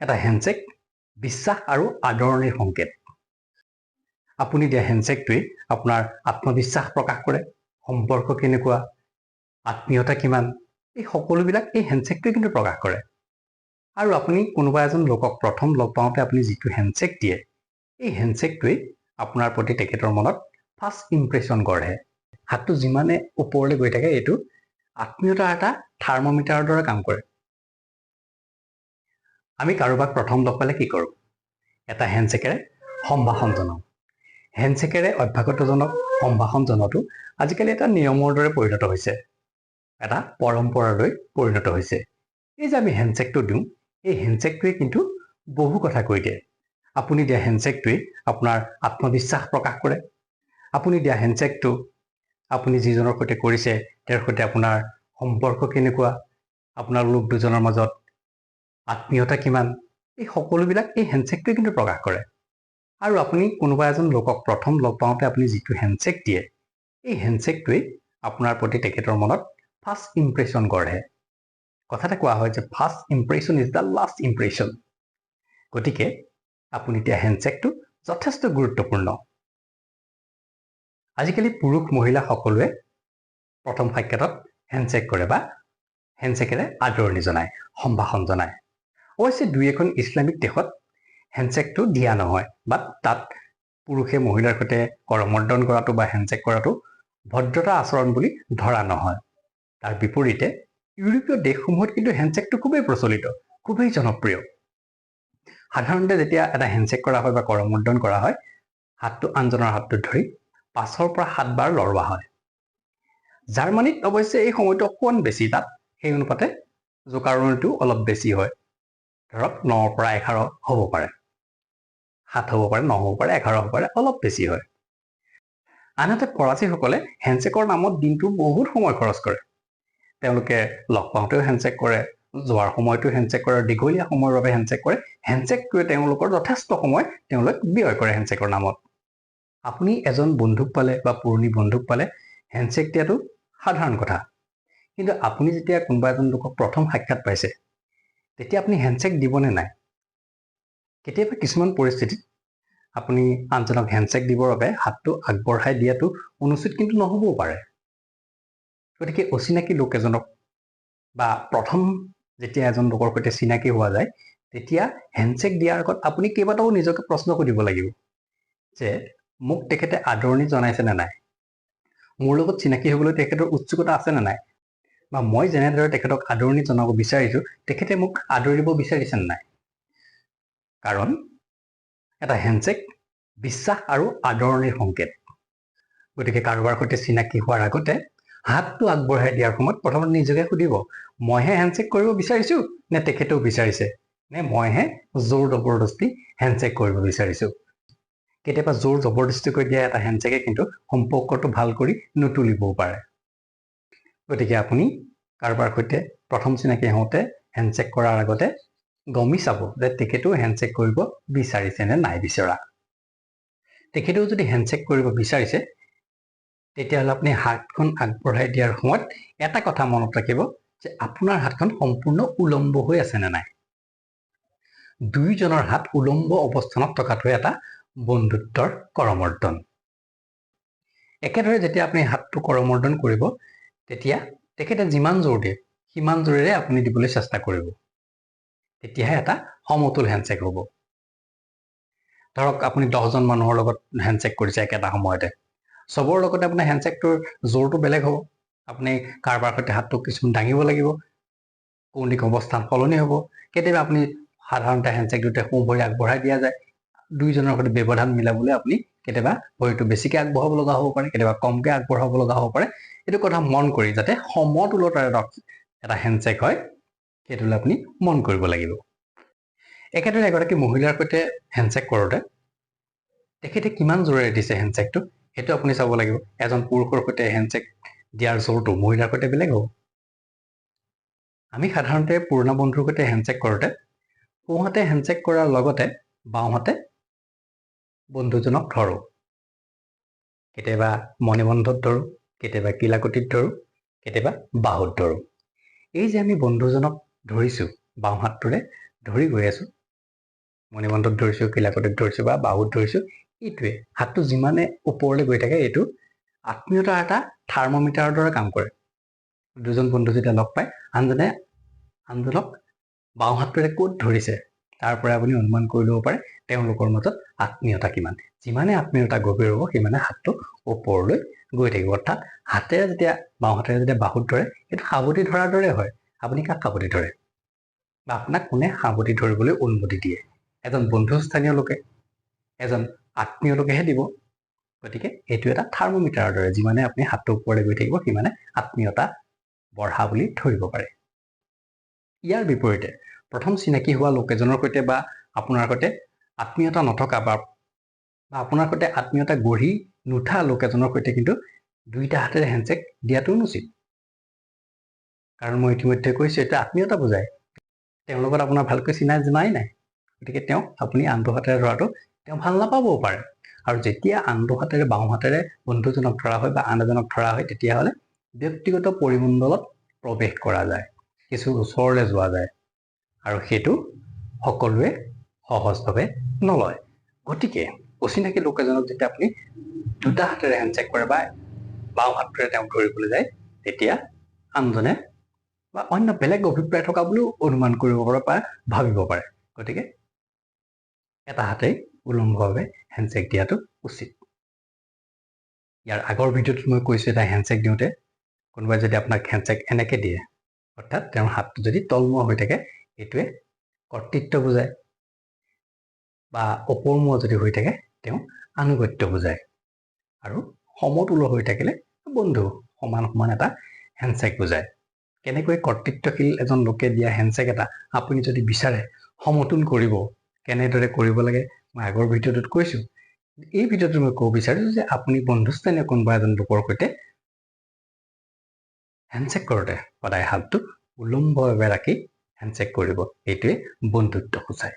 এটা হেণ্ডশেক বিশ্বাস আৰু আদৰণিৰ সংকেত। আপুনি দিয়া হেণ্ডশেকটোৱে আপোনাৰ আত্মবিশ্বাস প্ৰকাশ কৰে, সম্পৰ্ক কেনেকুৱা, আত্মীয়তা কিমান, এই সকলোবিলাক এই হেণ্ডশেকটোৱে কিন্তু প্ৰকাশ কৰে। আৰু আপুনি কোনোবা এজন লোকক প্ৰথম লগ পাওঁতে আপুনি যিটো হেণ্ডশেক দিয়ে, এই হেণ্ডশেকটোৱে আপোনাৰ প্ৰতি তেখেতৰ মনত ফাৰ্ষ্ট ইম্প্ৰেশ্যন গঢ়ে। হাতটো যিমানে ওপৰলৈ গৈ থাকে, এইটো আত্মীয়তাৰ এটা থাৰ্মোমিটাৰৰ দৰে কাম কৰে। আমি কাৰোবাক প্ৰথম লগ পালে কি কৰোঁ? এটা হেণ্ডশেকেৰে সম্ভাষণ জনাওঁ। হেণ্ডশেকেৰে অভ্যাগতজনক সম্ভাষণ জনোৱাটো আজিকালি এটা নিয়মৰ দৰে পৰিণত হৈছে, এটা পৰম্পৰালৈ পৰিণত হৈছে। এই যে আমি হেণ্ডশেকটো দিওঁ, এই হেণ্ডশেকটোৱে কিন্তু বহু কথা কৈ দিয়ে। আপুনি দিয়া হেণ্ডশেকটোৱে আপোনাৰ আত্মবিশ্বাস প্ৰকাশ কৰে। আপুনি দিয়া হেণ্ডশেকটো আপুনি যিজনৰ সৈতে কৰিছে তেওঁৰ সৈতে আপোনাৰ সম্পৰ্ক কেনেকুৱা, আপোনাৰ লোক দুজনৰ মাজত আত্মীয়তা কিমান, এই সকলোবিলাক এই হেণ্ডশেকটোৱে কিন্তু প্ৰকাশ কৰে। আৰু আপুনি কোনোবা এজন লোকক প্ৰথম লগ পাওঁতে আপুনি যিটো হেণ্ডশেক দিয়ে, এই হেণ্ডশেকটোৱে আপোনাৰ প্ৰতি তেখেতৰ মনত ফাৰ্ষ্ট ইম্প্ৰেশ্যন গঢ়ে। কথাতে কোৱা হয় যে first impression is the last impression. গতিকে আপুনি দিয়া হেণ্ডশেকটো যথেষ্ট গুৰুত্বপূৰ্ণ। আজিকালি পুৰুষ মহিলা সকলোৱে প্ৰথম সাক্ষাতত হেণ্ডশেক কৰে বা হেণ্ডশেকেৰে আদৰণি জনায়, সম্ভাষণ জনায়। অৱশ্যে দুই এখন ইছলামিক দেশত হেণ্ডশেকটো দিয়া নহয়, বা তাত পুৰুষে মহিলাৰ সৈতে কৰমৰ্দন কৰাটো বা হেণ্ডশেক কৰাটো ভদ্ৰতা আচৰণ বুলি ধৰা নহয়। তাৰ বিপৰীতে ইউৰোপীয় দেশসমূহত কিন্তু হেণ্ডশেকটো খুবেই প্ৰচলিত, খুবেই জনপ্ৰিয়। সাধাৰণতে যেতিয়া এটা হেণ্ডশেক কৰা হয় বা কৰমৰ্দন কৰা হয়, হাতটো আনজনৰ হাতটোত ধৰি 5 পৰা 7 বাৰ লৰোৱা হয়। জাৰ্মানীত অৱশ্যে এই সময়টো অকণমান বেছি, তাত সেই অনুপাতে জোকাৰণিটো অলপ বেছি হয়। ধৰক 9 পৰা 11 হ'ব পাৰে, 7 হ'ব পাৰে, 9 হ'ব পাৰে, 11 হ'ব পাৰে, অলপ বেছি হয়। আনহাতে ফৰাচীসকলে হেণ্ডশেকৰ নামত দিনটো বহুত সময় খৰচ কৰে। তেওঁলোকে লগ পাওঁতেও হেণ্ডশেক কৰে, যোৱাৰ সময়তো হেণ্ডশেক কৰে, দীঘলীয়া সময়ৰ বাবে হেণ্ডশেক কৰে। হেণ্ডশেকটোৱে তেওঁলোকৰ যথেষ্ট সময় তেওঁলোক ব্যয় কৰে হেণ্ডশেকৰ নামত। আপুনি এজন বন্ধুক পালে বা পুৰণি বন্ধুক পালে হেণ্ডশেক দিয়াটো সাধাৰণ কথা। কিন্তু আপুনি যেতিয়া কোনোবা এজন লোকক প্ৰথম সাক্ষাৎ পাইছে, তেতিয়া আপুনি হেণ্ডশেক দিবনে নাই? কেতিয়াবা কিছুমান পৰিস্থিতিত আপুনি আনজনক হেণ্ডশেক দিবৰ বাবে হাতটো আগবঢ়াই দিয়াটো অনুচিত কিন্তু নহ'বও পাৰে। গতিকে অচিনাকি লোক এজনক বা প্ৰথম যেতিয়া এজন লোকৰ সৈতে চিনাকি হোৱা যায়, তেতিয়া হেণ্ডশেক দিয়াৰ আগত আপুনি কেইবাটাও নিজকে প্ৰশ্ন সুধিব লাগিব যে মোক তেখেতে আদৰণি জনাইছেনে নাই, মোৰ লগত চিনাকি হ'বলৈ তেখেতৰ উৎসুকতা আছেনে নাই, বা মই যেনেদৰে তেখেতক আদৰণি জনাব বিচাৰিছোঁ তেখেতে মোক আদৰিব বিচাৰিছেনে নাই। কাৰণ এটা হেণ্ডশেক বিশ্বাস আৰু আদৰণিৰ সংকেত। গতিকে কাৰোবাৰ সৈতে চিনাকি হোৱাৰ আগতে হাতটো আগবঢ়াই দিয়াৰ সময়ত প্ৰথমতে নিজকে সুধিব, মইহে হেণ্ডশেক কৰিব বিচাৰিছোঁ নে তেখেতেও বিচাৰিছে, নে মইহে জোৰ জবৰদস্তি হেণ্ডশেক কৰিব বিচাৰিছোঁ। কেতিয়াবা জোৰ জবৰদস্তিকৈ দিয়া এটা হেণ্ডশেকে কিন্তু সম্পৰ্কটো ভাল কৰি নুতুলিবও পাৰে। গতিকে আপুনি কাৰোবাৰ সৈতে প্ৰথম চিনাকি হওঁতে হেণ্ডশেক কৰাৰ আগতে গমি চাব যে তেখেতেও হেণ্ডশেক কৰিব বিচাৰিছে নে নাই বিচৰা। তেখেতেও যদি হেণ্ডশেক কৰিব বিচাৰিছে, তেতিয়াহ'লে আপুনি হাতখন আগবঢ়াই দিয়াৰ সময়ত এটা কথা মনত ৰাখিব যে আপোনাৰ হাতখন সম্পূৰ্ণ উলম্ব হৈ আছে নে নাই। দুয়োজনৰ হাত উলম্ব অৱস্থানত থকাটোৱে এটা বন্ধুত্বৰ কৰমৰ্দন। একেদৰে যেতিয়া আপুনি হাতটো কৰমৰ্দন কৰিব, তেতিয়া তেখেতে যিমান জোৰ দিয়ে সিমান জোৰেৰে আপুনি দিবলৈ চেষ্টা কৰিব। তেতিয়াহে এটা সমতুল হেণ্ডশেক হ'ব। ধৰক আপুনি 10জন মানুহৰ লগত হেণ্ডশেক কৰিছে একেটা সময়তে, চবৰ লগতে আপোনাৰ হেণ্ডশেকটোৰ জোৰটো বেলেগ হ'ব। আপুনি কাৰোবাৰ সৈতে হাতটো কিছুমান দাঙিব লাগিব, কৌণিক অৱস্থান সলনি হ'ব। কেতিয়াবা আপুনি সাধাৰণতে হেণ্ডশেক দিওঁতে সোঁ ভৰি আগবঢ়াই দিয়া যায়, দুইজনৰ সৈতে ব্যৱধান মিলাবলৈ আপুনি কেতিয়াবা ভৰিটো বেছিকৈ আগবঢ়াব লগা হ'ব পাৰে, কেতিয়াবা কমকৈ আগবঢ়াব লগা হ'ব পাৰে। এইটো কথা মন কৰি যাতে সমতুলতাৰে এটা হেণ্ডশেক হয়, সেইটোলৈ আপুনি মন কৰিব লাগিব। একেদৰে এগৰাকী মহিলাৰ সৈতে হেণ্ডশেক কৰোঁতে তেখেতে কিমান জোৰেৰে দিছে হেণ্ডশেকটো, সেইটো আপুনি চাব লাগিব। এজন পুৰুষৰ সৈতে হেণ্ডশেক দিয়াৰ জোৰটো মহিলাৰ সৈতে বেলেগ হ'ব। আমি সাধাৰণতে পুৰণা বন্ধুৰ সৈতে হেণ্ডশেক কৰোঁতে সোঁহাতে হেণ্ডশেক কৰাৰ লগতে বাওঁহাতে বন্ধুজনক ধৰোঁ। কেতিয়াবা মণিবন্ধত ধৰোঁ, কেতিয়াবা কিলাকুটিত ধৰোঁ, কেতিয়াবা বাহুত ধৰোঁ। এই যে আমি বন্ধুজনক ধৰিছোঁ, বাওঁ হাতটোৰে ধৰি গৈ আছোঁ, মণিবন্ধত ধৰিছোঁ, কিলাকতিত ধৰিছোঁ বা বাহুত ধৰিছোঁ, এইটোৱে হাতটো যিমানে ওপৰলৈ গৈ থাকে এইটো আত্মীয়তাৰ এটা থাৰ্মোমিটাৰৰ দৰে কাম কৰে। দুজন বন্ধু যেতিয়া লগ পায় আনজনক বাওঁ হাতটোৰে ক'ত ধৰিছে তাৰ পৰা আপুনি অনুমান কৰি ল'ব পাৰে তেওঁলোকৰ মাজত আত্মীয়তা কিমান। যিমানে আত্মীয়তা গভীৰ হ'ব সিমানে হাতটো ওপৰলৈ গৈ থাকিব। অৰ্থাৎ বাওঁ হাতেৰে যেতিয়া বাহুত ধৰে এইটো সাৱটি ধৰাৰ দৰে হয়। আপুনি কাক সাৱটি ধৰে বা আপোনাক কোনে সাৱটি ধৰিবলৈ অনুমতি দিয়ে? এজন বন্ধুস্থানীয় লোকে, এজন আত্মীয় লোকেহে দিব। গতিকে এইটো এটা থাৰ্মোমিটাৰৰ দৰে। যিমানে আপুনি হাতটো ওপৰলৈ গৈ থাকিব সিমানে আত্মীয়তা বঢ়া বুলি ধৰিব পাৰে। ইয়াৰ বিপৰীতে প্ৰথম চিনাকি হোৱা লোক এজনৰ সৈতে বা আপোনাৰ সৈতে আত্মীয়তা নথকা বা আপোনাৰ সৈতে আত্মীয়তা গঢ়ি নুঠা লোক এজনৰ সৈতে কিন্তু দুইটা হাতেৰে হেণ্ডশ্বেক দিয়াটো অনুচিত। কাৰণ মই ইতিমধ্যে কৈছোঁ এইটো আত্মীয়তা বুজায়। তেওঁৰ লগত আপোনাৰ ভালকৈ চিনা জনাই নাই, গতিকে আপুনি আনটো হাতেৰে ধৰাটো তেওঁ ভাল নাপাবও পাৰে। আৰু যেতিয়া আনটো হাতেৰে বাওঁ হাতেৰে বন্ধুজনক ধৰা হয় বা আন এজনক ধৰা হয় তেতিয়াহ'লে ব্যক্তিগত পৰিমণ্ডলত প্ৰৱেশ কৰা যায়, কিছু ওচৰলৈ যোৱা যায় আৰু সেইটো সকলোৱে সহজভাৱে নলয়। গতিকে অচিনাকি লোক এজনক যেতিয়া আপুনি দুটা হাতেৰে হেণ্ডশ্বেক কৰে বা বাওঁ হাতেৰে তেওঁক ধৰিবলৈ যায় তেতিয়া আনজনে বা অন্য বেলেগ অভিপ্ৰায় থকা বুলিও অনুমান কৰিব পাৰে বা ভাবিব পাৰে। গতিকে এটা হাতেই উলম্বভাৱে হেণ্ডশ্বেক দিয়াটো উচিত। ইয়াৰ আগৰ ভিডিঅ'টোত মই কৈছোঁ এটা হেণ্ডশ্বেক দিওঁতে কোনোবাই যদি আপোনাক হেণ্ডশ্বেক এনেকৈ দিয়ে, অৰ্থাৎ তেওঁৰ হাতটো যদি তলমুৱা হৈ থাকে, এইটোৱে কৰ্তৃত্ব বুজায়, বা ওপৰমুৱা যদি হৈ থাকে তেওঁ আনুগত্য বুজায়, আৰু সমতুল হৈ থাকিলে বন্ধু সমান সমান এটা হেণ্ডশ্বেক বুজায়। কেনেকৈ কৰ্তৃত্বশীল এজন লোকে দিয়া হেণ্ডশ্বেক এটা আপুনি যদি বিচাৰে সমতুল কৰিব, কেনেদৰে কৰিব লাগে মই আগৰ ভিডিঅ'টোত কৈছোঁ। এই ভিডিঅ'টোত মই ক'ব বিচাৰিছোঁ যে আপুনি বন্ধুস্থানীয় কোনোবা এজন লোকৰ সৈতে হেণ্ডশ্বেক কৰোঁতে সদায় হাতটো উলম্বভাৱে ৰাখি হেণ্ডশ্বেক কৰিব। এইটোৱে বন্ধুত্ব সূচায়।